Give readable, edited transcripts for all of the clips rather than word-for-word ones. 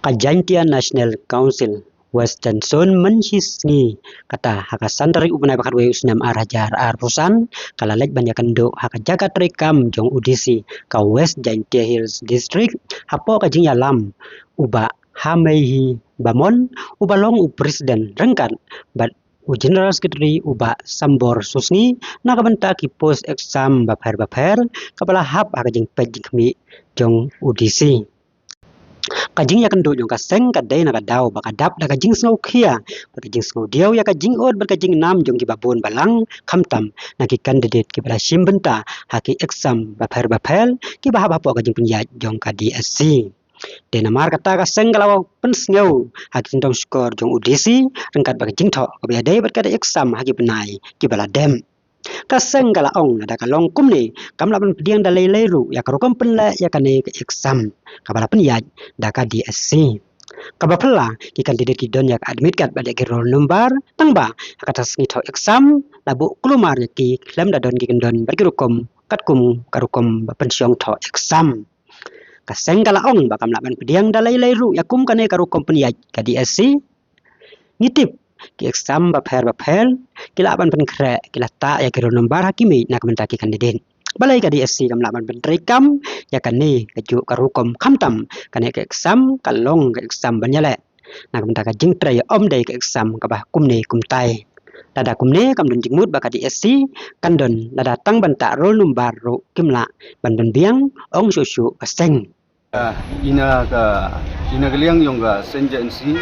Kajantian National Council Western Zone mencisngi kata hakasan dari ubenai bakat we usnam arajar arusan kalalek banyakan do haka jagat rekam jong udisi ka West Jaintia Hills District hapo kajing yalam uba hamehi bamon uba long u presiden rengkat bat u general secretary uba sambor susni nakabenta ki post exam baper kapala hap haka jing pejing kami jong udisi kajing ya kendo jong kaseng kadai na kadau bakadap da kajing sngau khia bakajing sngau diau ya kajing od bakajing nam jong ki babon balang khamtam na ki candidate ki bala simbenta haki exam bapel ki bahab hapo kajing punya jong ka DSC denamar kata kaseng kalau pensngau haki sindong skor jong udisi rengkat bakajing tho ka dai bakada exam haki penai ki bala dem kaseng kala ong ada kalong kumni kamla pen pediang dalai leru ya karokom penla ya kane exam kabala pen ya daka DSC kabapela ki kandidat ki don ya admit kat balik ki roll number tangba kata sengi tho exam labu klumar ki klam da don ki kendon bagi rukom katkum karukom pensiong tho exam kaseng kala ong ba kamla pen pediang dalai leru ya kum kane karukom pen ya ka DSC ngitip ki exam bapel kila ban pen kre kila ta ya kiro nombar hakimi nak mentaki kandidat balai ka DSC kam laban pen rekam ya kane kaju karukom khamtam kane ke exam kalong ke exam banyale nak mentaka jing tray om dai ke exam ka bah kumne kumtai tada kumne kam dun jingmut ba ka DSC kandon lada tang banta roll number ro kimla ban biang ong susu kaseng ina geliang yong ga senjensi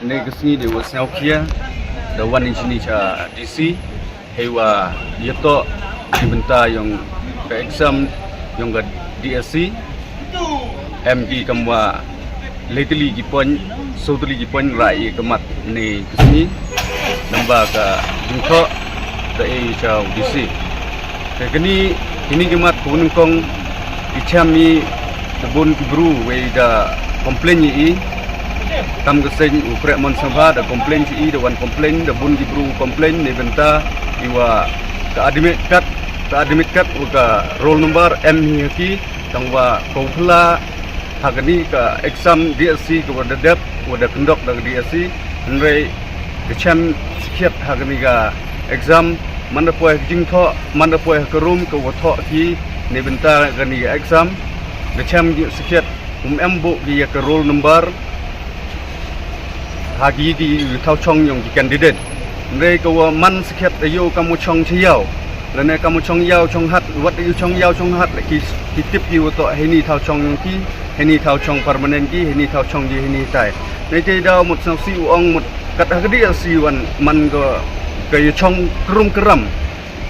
negasi de wasnau kia the one in sini cha DC hewa yeto dibenta yang ke exam yang ke DSC MG kamwa lately gi point sotli gi point rai kemat ni kesini nambah ke jungko the A cha DC kini ini kemat kunung kong ichami tebun kibru we da komplain yi tam keseng ukrek mon sabha da komplain ci da wan komplain da bun gibru komplain ni benta iwa ka admit kat uga roll number M ki tangwa kopla hagani ka exam DSC ka wada dep wada kendok da DSC nrei ke cham sikiat hagani ga exam manda poe jingtho manda poe ka room ka watho ki ni benta gani exam ke cham sikiat embo ki ka roll number hagi ki thau chong yong ki candidate nrei ko man siket ayo kamu chong chiao lane kamu chong yao chong hat wat ayo chong yao chong hat ki tip ki to heni thau chong yong ki heni thau chong permanent ki heni thau chong ji heni tai nei te da mut sau si ong mut kat hagdi si wan man go ke chong krum kram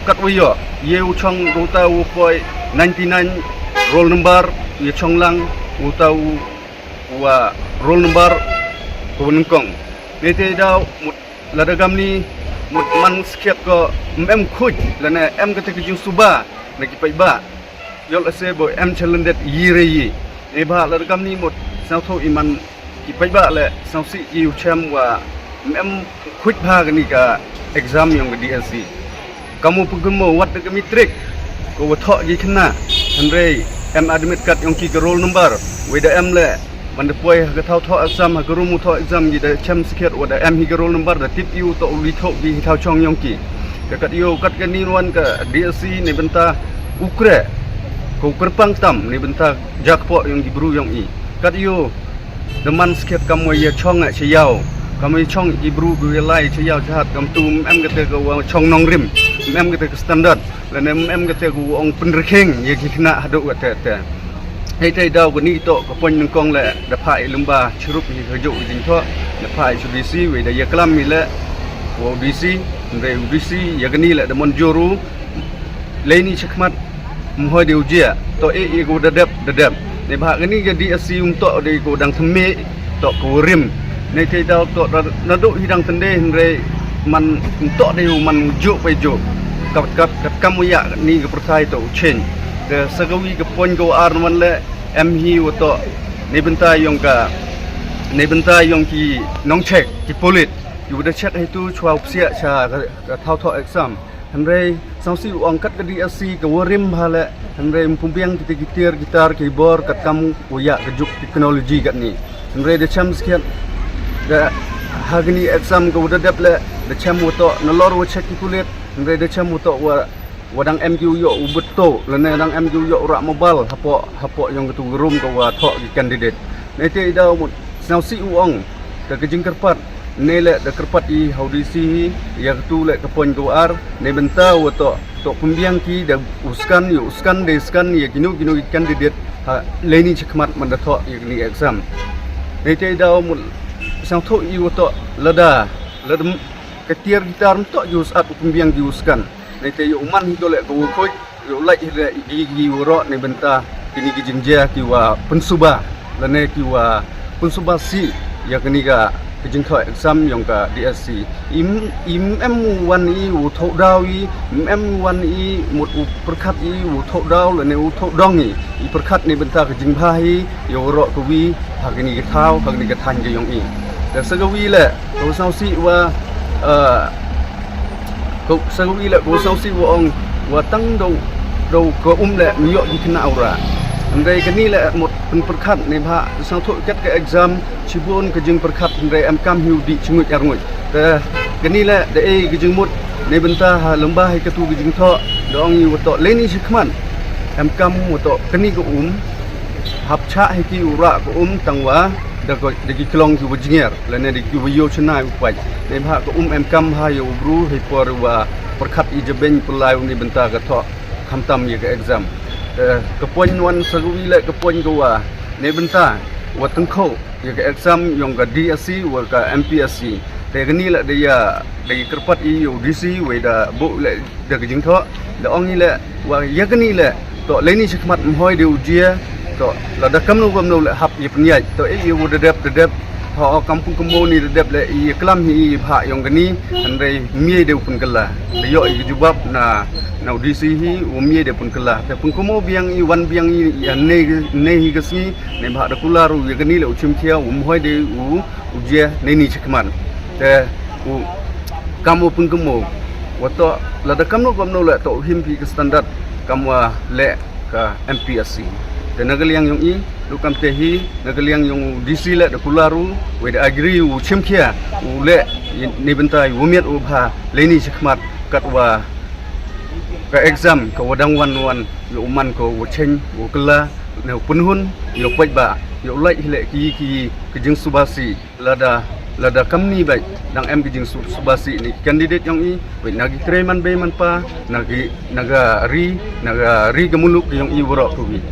kat wo ye chong ruta wo koi 99 roll number ye chong lang uta wa roll number kunungkong nete daw mut ladagam ni mut man skep ko em khuj lana em kata ke suba naki paiba yol ase bo em chalendet yire yi e ba ladagam ni mut sao tho iman ki paiba le sao si yu cham wa em khuj bha ni ka exam yong ke DSC kamu pugmo wat ke mitrik ko tho ji khna hanrei em admit kat yong ki roll number we da em le man poe ga thau tho exam ga rumu tho exam gi da cham siket wada em hi ga roll number da tip yu to uli tho gi thau chong yong ki ka kat yu kat ga ni wan ka DSC ni benta ukre ko kerpang tam ni benta jakpo yong gi bru yong i kat yu the man siket kam wa ya chong a chiyao kam chong gi bru gu lai chiyao chat kam tum em ga te ga chong nong rim em ga te standard la em ga te gu ong penrekheng ye ki khna hadu ga teให้ใจดาวกว่านี้โตกับปนนึงกองแหละดาพายลุมบาชรุปมีขยุจริงทั่วดาพายสุดีซีเวดายกลัมมีแหละวอดีซีเรวดีซียากนี่แหละดมอนโจรูเลนี่ชักมัดมหอยเดียวเจียโตเอกูดาเด็บในภาคนี้ก็ดีอาซีโตดีกูดังทำเมโตกูริมในใจดาวโตระดุที่ดังทันเดนเรมันโตเดียวมันจุไปจุกับกำมวยนี่กับประเทศโตเชนke sagawi ke pon go arman le MHI woto ni benta yong ki nong check ki polit yu da check itu chwa upsia cha thau tho exam Henry sausi angkat ke DSC ke warim bhala Henry pumpiang kita gitar keyboard kat kamu uyak kejuk teknologi kat ni. Henry de cham sekian da hagni exam ke udah dapat de cham uto nalor wa check kulit Henry de cham uto wadang MQ yo ubeto lene dang MQ yo rak mobile hapo yang ketu gerum ke wa thok di candidate. Nete ida sausi uang ke kejing kerpat nele da kerpat I audisi ya tu le kapon goar ne benta wato to pembiang ki da uskan deskan ya ginu candidate leni chekmat mandato ya ni exam ne te da mul sang tho I wato lada ketiar gitar to jus at pembiang di uskan ne te yo man hido le go khoi yo lai re gi woro ne benta kini ki jinja ki wa pensuba lene ki wa pensuba si ya kini ga kejing thoi exam yang ka DSC M1 I u thau dau I M1 I một u perkhat I u thau dau le ne u thau dong I perkhat ni benta kejing bhai yo ro ko wi hagni ke thau hagni ke than ke yong I da sagawi le ko sau si wa ko sagawi le ko sau si wa ong wa tang do ko le yo di kena aura Andai kini le một perkhat ni bha sang thoi ket ke exam chibun ke jing perkhat andai am kam hiu di chungut arngui te kini le de ke jing mut ne benta ha lembah ke tu ke jing tho dong yu to leni shikman am kam to kini ko hap cha he ki ura ko tangwa de ki klong ki wjinger le ne de ki yo chna upai ne bha ko am kam ha yo bru he por wa perkhat I jeben pulai ni benta ke tho khamtam ye ke exam kepoin wan sagawi le kepoin gowa ne benta wa tengkho ya ke exam yang ka DSC wa ka MPSC te gani la dia de kerpat I UDC we da bu le de ke jing tho da ong ni le wa ya gani le to leni sikmat mhoi de ujia to la da kam no le hap ye pnyai to I wo de dep ha kampung kembo ni de dep le I klam hi pha yang gani andai mie de pun kala de yo I jubab na UDC hi umie de pun kala te pun komo biang I wan biang I ne hi gasi ne bha da kularu ye gani le uchim khia hoi de ujia ne ni chikman te kamu pun komo wato la da kamno le to him pi standard kamwa le ka MPSC te nagaliang yung I lukam te hi nagaliang yung DC le da kularu we da agri uchim khia le ne bentai umiat ubha le ni chikmat katwa ka exam ka wadang wan yo uman ko wacheng ukla ne punhun yo pajba yo lai hile ki jing subasi lada kamni bai dang em ki jing subasi ni candidate yang I we nagi treman be man pa nagi naga ri gemuluk yang I woro ko bi